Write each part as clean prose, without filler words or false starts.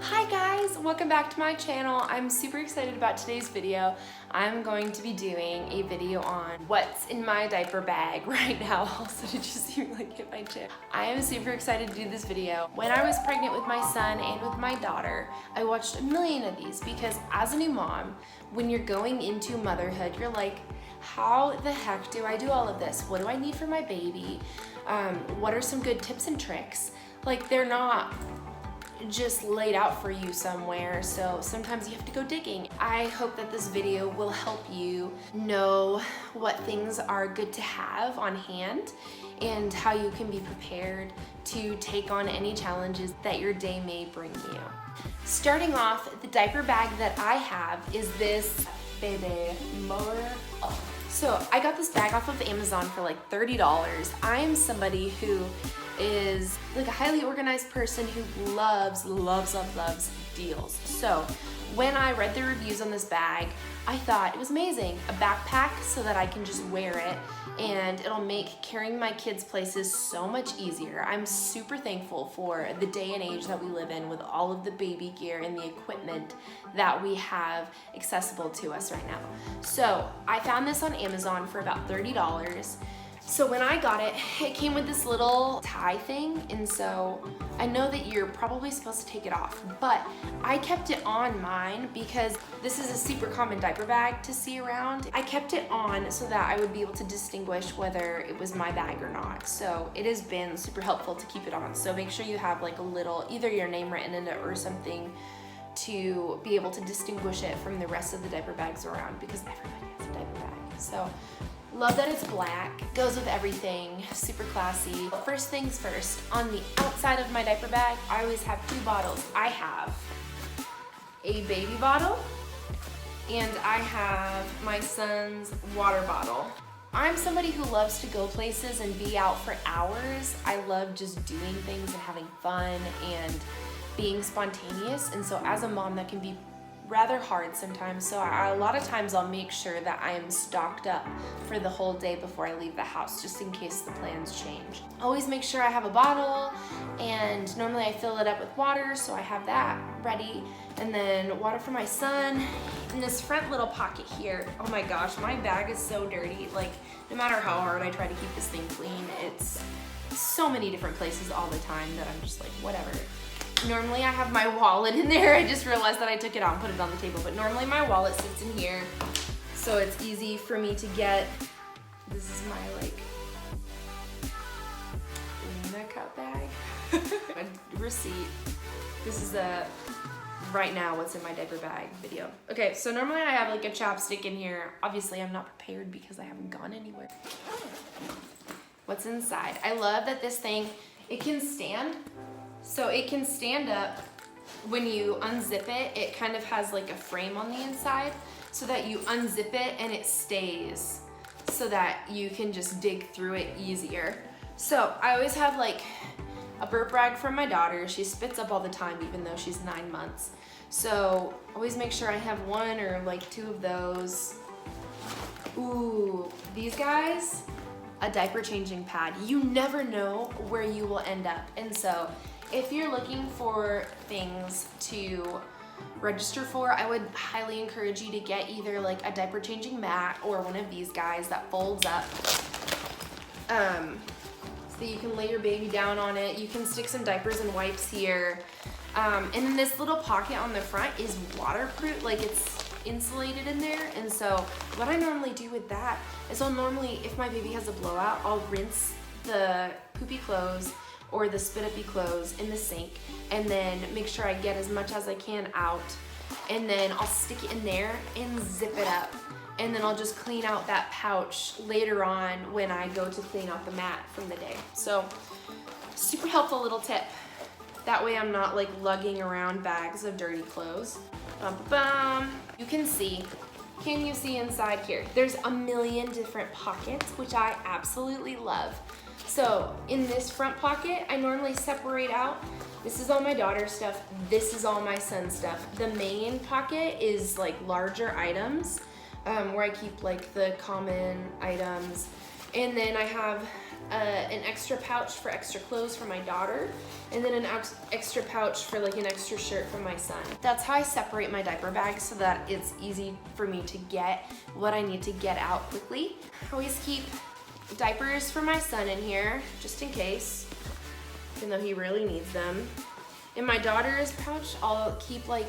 Hi guys, welcome back to my channel. I'm super excited about today's video. I'm going to be doing a video on what's in my diaper bag right now. Also, did you see me like hit my chin? I am super excited to do this video. When I was pregnant with my son and with my daughter, I watched a million of these because as a new mom, when you're going into motherhood, you're like, how the heck do I do all of this? What do I need for my baby? What are some good tips and tricks? Like, they're not just laid out for you somewhere, so sometimes you have to go digging. I hope that this video will help you know what things are good to have on hand and how you can be prepared to take on any challenges that your day may bring you. Starting off, the diaper bag that I have is this baby mower. So I got this bag off of Amazon for like $30. I am somebody who is like a highly organized person who loves deals. So when I read the reviews on this bag, I thought it was amazing. A backpack so that I can just wear it and it'll make carrying my kids places so much easier. I'm super thankful for the day and age that we live in with all of the baby gear and the equipment that we have accessible to us right now. So I found this on Amazon for about $30. So when I got it, it came with this little tie thing, and so I know that you're probably supposed to take it off, but I kept it on mine because this is a super common diaper bag to see around. I kept it on so that I would be able to distinguish whether it was my bag or not. So it has been super helpful to keep it on. So make sure you have like a little, either your name written in it or something to be able to distinguish it from the rest of the diaper bags around, because everybody has a diaper bag. So love that it's black, goes with everything, super classy. First things first, on the outside of my diaper bag, I always have two bottles. I have a baby bottle and I have my son's water bottle. I'm somebody who loves to go places and be out for hours. I love just doing things and having fun and being spontaneous, and so as a mom that can be rather hard sometimes, so a lot of times I'll make sure that I am stocked up for the whole day before I leave the house, just in case the plans change. Always make sure I have a bottle, and normally I fill it up with water, so I have that ready, and then water for my son. In this front little pocket here, oh my gosh, my bag is so dirty. Like, no matter how hard I try to keep this thing clean, it's so many different places all the time that I'm just like, whatever. Normally I have my wallet in there. I just realized that I took it out and put it on the table, but normally my wallet sits in here, so it's easy for me to get. This is my like Luna cup bag. A receipt. This is right now what's in my diaper bag video. Okay, so normally I have like a chapstick in here. Obviously I'm not prepared because I haven't gone anywhere. What's inside? I love that this thing, it can stand. So it can stand up. When you unzip it, it kind of has like a frame on the inside so that you unzip it and it stays so that you can just dig through it easier. So I always have like a burp rag from my daughter. She spits up all the time even though she's 9 months. So always make sure I have one or like two of those. Ooh, these guys, a diaper changing pad. You never know where you will end up, and so if you're looking for things to register for, I would highly encourage you to get either like a diaper changing mat or one of these guys that folds up, so you can lay your baby down on it. You can stick some diapers and wipes here. And then this little pocket on the front is waterproof, like it's insulated in there. And so what I normally do with that is I'll normally, if my baby has a blowout, I'll rinse the poopy clothes or the spit uppy clothes in the sink, and then make sure I get as much as I can out, and then I'll stick it in there and zip it up, and then I'll just clean out that pouch later on when I go to clean out the mat from the day. So super helpful little tip. That way I'm not like lugging around bags of dirty clothes. Bum, bum, bum. You can see, can you see inside here? There's a million different pockets, which I absolutely love. So in this front pocket, I normally separate out, this is all my daughter's stuff, this is all my son's stuff. The main pocket is like larger items, where I keep like the common items. And then I have an extra pouch for extra clothes for my daughter, and then an extra pouch for like an extra shirt for my son. That's how I separate my diaper bag so that it's easy for me to get what I need to get out quickly. I always keep diapers for my son in here, just in case, even though he really needs them. In my daughter's pouch, I'll keep like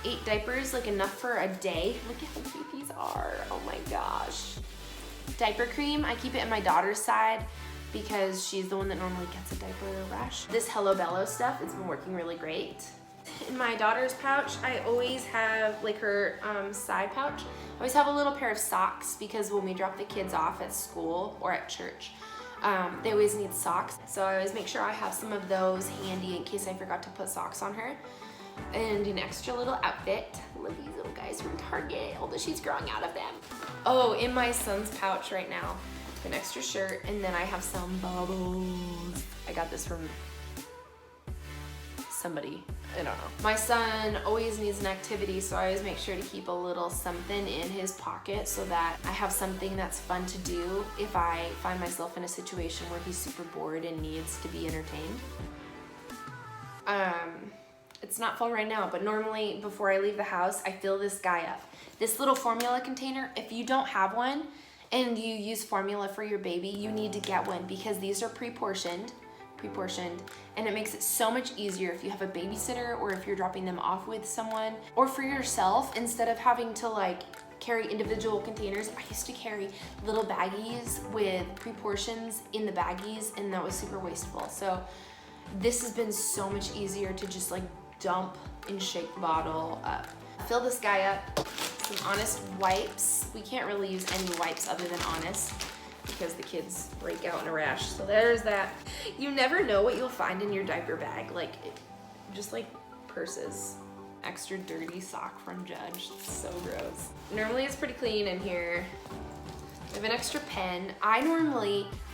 8 diapers, like enough for a day. Look at how cute these are, oh my gosh. Diaper cream, I keep it in my daughter's side because she's the one that normally gets a diaper rash. This Hello Bello stuff, it's been working really great. In my daughter's pouch, I always have, like her side pouch, I always have a little pair of socks because when we drop the kids off at school or at church, they always need socks. So I always make sure I have some of those handy in case I forgot to put socks on her. And an extra little outfit. I love these little guys from Target, although she's growing out of them. Oh, in my son's pouch right now, an extra shirt, and then I have some bubbles. I got this from somebody, I don't know. My son always needs an activity, so I always make sure to keep a little something in his pocket so that I have something that's fun to do if I find myself in a situation where he's super bored and needs to be entertained. It's not full right now, but normally before I leave the house, I fill this guy up. This little formula container, if you don't have one and you use formula for your baby, you need to get one because these are pre-portioned, and it makes it so much easier if you have a babysitter or if you're dropping them off with someone or for yourself. Instead of having to like carry individual containers, I used to carry little baggies with pre-portions in the baggies, and that was super wasteful. So this has been so much easier to just like dump and shake the bottle up. Fill this guy up, some Honest wipes. We can't really use any wipes other than Honest because the kids break out in a rash. So there's that. You never know what you'll find in your diaper bag, just like purses. Extra dirty sock from Judge, so gross. Normally it's pretty clean in here. I have an extra pen.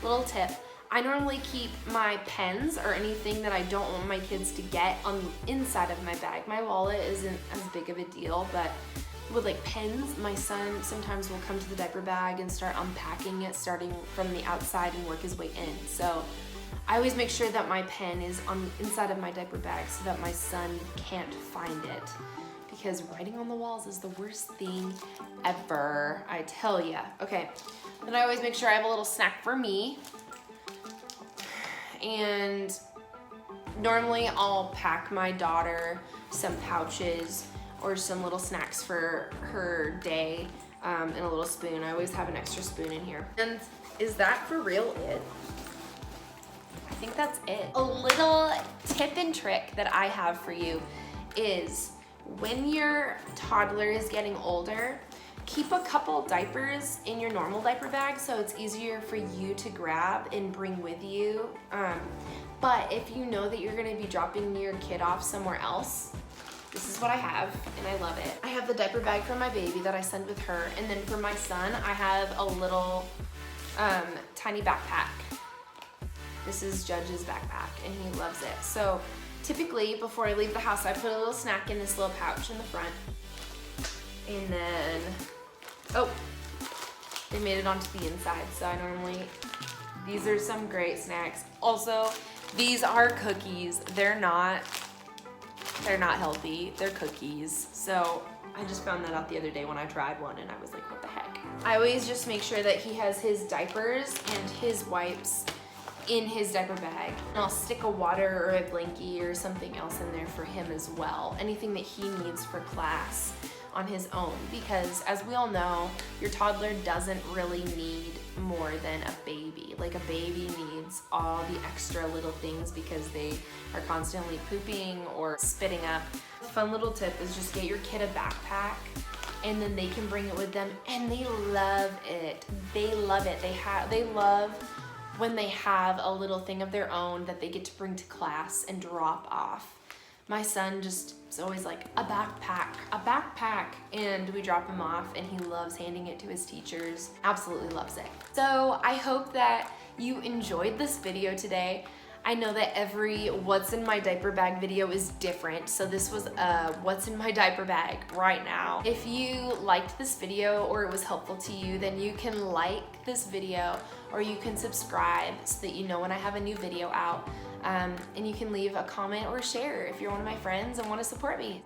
Little tip, I normally keep my pens or anything that I don't want my kids to get on the inside of my bag. My wallet isn't as big of a deal, but with like pens, my son sometimes will come to the diaper bag and start unpacking it starting from the outside and work his way in. So I always make sure that my pen is on the inside of my diaper bag so that my son can't find it, because writing on the walls is the worst thing ever, I tell ya. Okay, then I always make sure I have a little snack for me. And normally I'll pack my daughter some pouches or some little snacks for her day, and a little spoon. I always have an extra spoon in here. And is that for real it? I think that's it. A little tip and trick that I have for you is when your toddler is getting older, keep a couple diapers in your normal diaper bag so it's easier for you to grab and bring with you. But if you know that you're gonna be dropping your kid off somewhere else, this is what I have, and I love it. I have the diaper bag for my baby that I send with her, and then for my son, I have a little tiny backpack. This is Judge's backpack, and he loves it. So typically, before I leave the house, I put a little snack in this little pouch in the front. And then, oh, they made it onto the inside, so these are some great snacks. Also, these are cookies. They're not healthy, they're cookies. So I just found that out the other day when I tried one and I was like, what the heck? I always just make sure that he has his diapers and his wipes in his diaper bag. And I'll stick a water or a blankie or something else in there for him as well. Anything that he needs for class on his own, because as we all know, your toddler doesn't really need more than a baby. Like a baby needs all the extra little things because they are constantly pooping or spitting up. A fun little tip is just get your kid a backpack and then they can bring it with them, and they love it. They love it. They love when they have a little thing of their own that they get to bring to class and drop off. My son just is always like, a backpack, and we drop him off and he loves handing it to his teachers. Absolutely loves it. So I hope that you enjoyed this video today. I know that every what's in my diaper bag video is different, so this was a what's in my diaper bag right now. If you liked this video or it was helpful to you, then you can like this video or you can subscribe so that you know when I have a new video out. And you can leave a comment or share if you're one of my friends and want to support me.